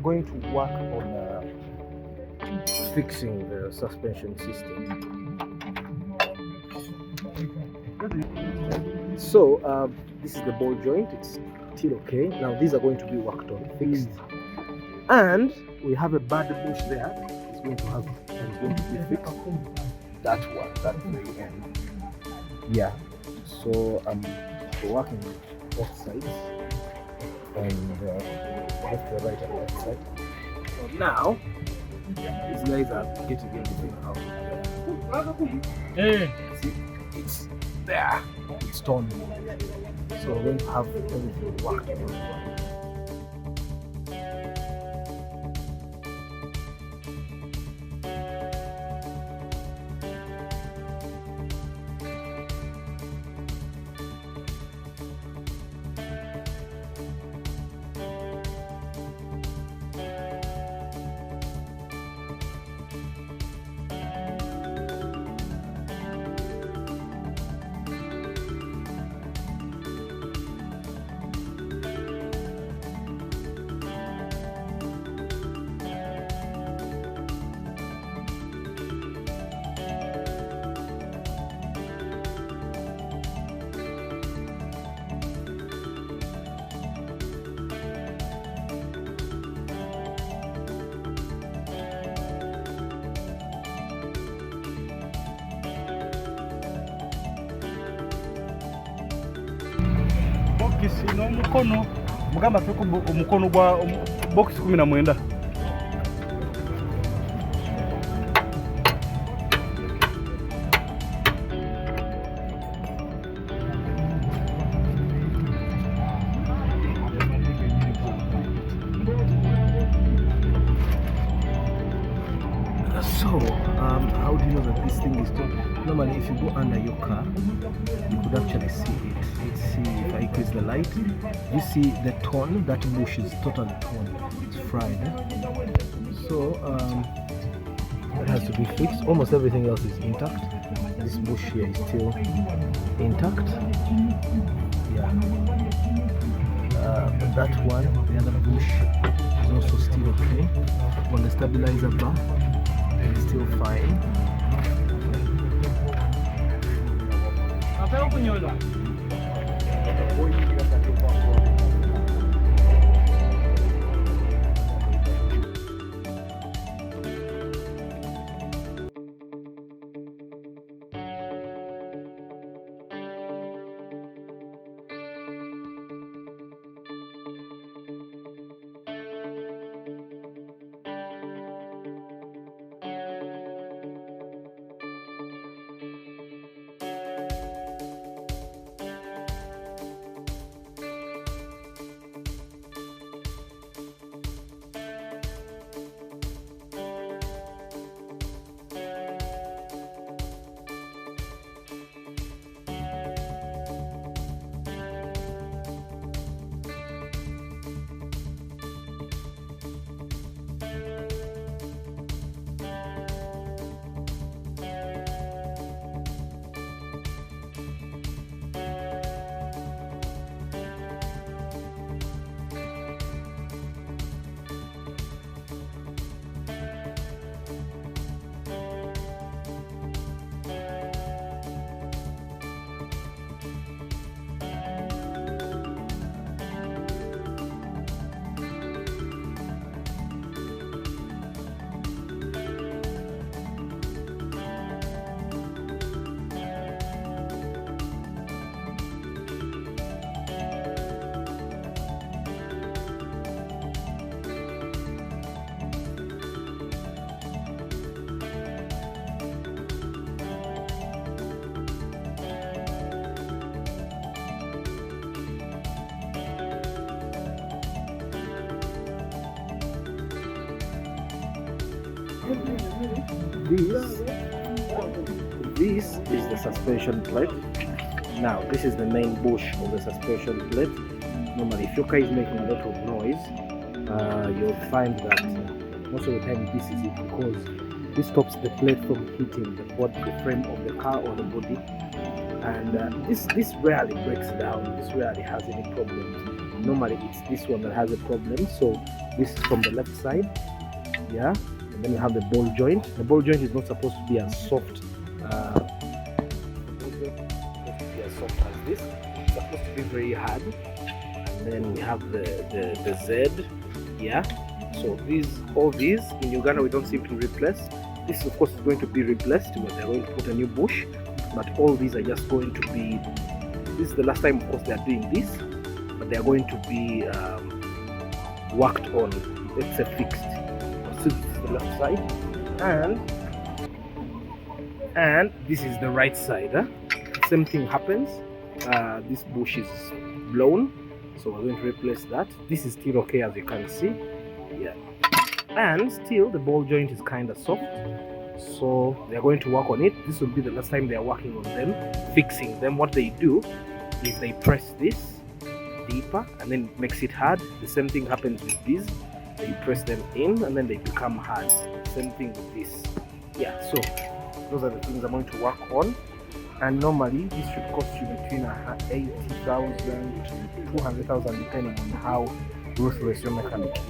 going to work on fixing the suspension system. So this is the ball joint. It's still okay. Now these are going to be worked on, fixed, and we have a bad bush there. It's going to be fixed. That one, that very end. Yeah. So we're working both sides, and left, the right, and left side. So now these guys are getting everything out. Hey. See, it's there. It's torn. So we're going to have everything worked on. No mukono mugamba tuko omukono gwa box 19. So how do you know that this thing is torn? Normally if you go under your car, you could actually see it. Let's see if I increase the light. You see the torn, that bush is totally torn. It's fried. So that has to be fixed. Almost everything else is intact. This bush here is still intact. Yeah. But that one, the other bush, is also still okay. On the stabilizer bar, it's still fine. This is the suspension plate. Now this is the main bush of the suspension plate. Normally if your car is making a lot of noise, you'll find that most of the time this is it, because this stops the plate from hitting the frame of the car or the body, and this rarely breaks down. This rarely has any problems. Normally it's this one that has a problem. So this is from the left side, yeah. And then you have the ball joint. The ball joint is not supposed to be as soft. As soft as this. It's supposed to be very hard. And then we have the Z, yeah. So all these in Uganda we don't seem to replace. This of course is going to be replaced, but they're going to put a new bush. But all these are just going to be. This is the last time, of course, they are doing this, but they are going to be worked on. Let's say fixed. So this is the left side, and this is the right side. Same thing happens. This bush is blown, so we're going to replace that. This is still okay, as you can see, yeah. And still the ball joint is kind of soft, so they're going to work on it. This will be the last time they are working on them, fixing them. What they do is they press this deeper and then it makes it hard. The same thing happens with these. You press them in and then they become hard. Same thing with this, yeah. So those are the things I'm going to work on, and normally this should cost you between 80,000 to 200,000 depending on how ruthless your mechanic is.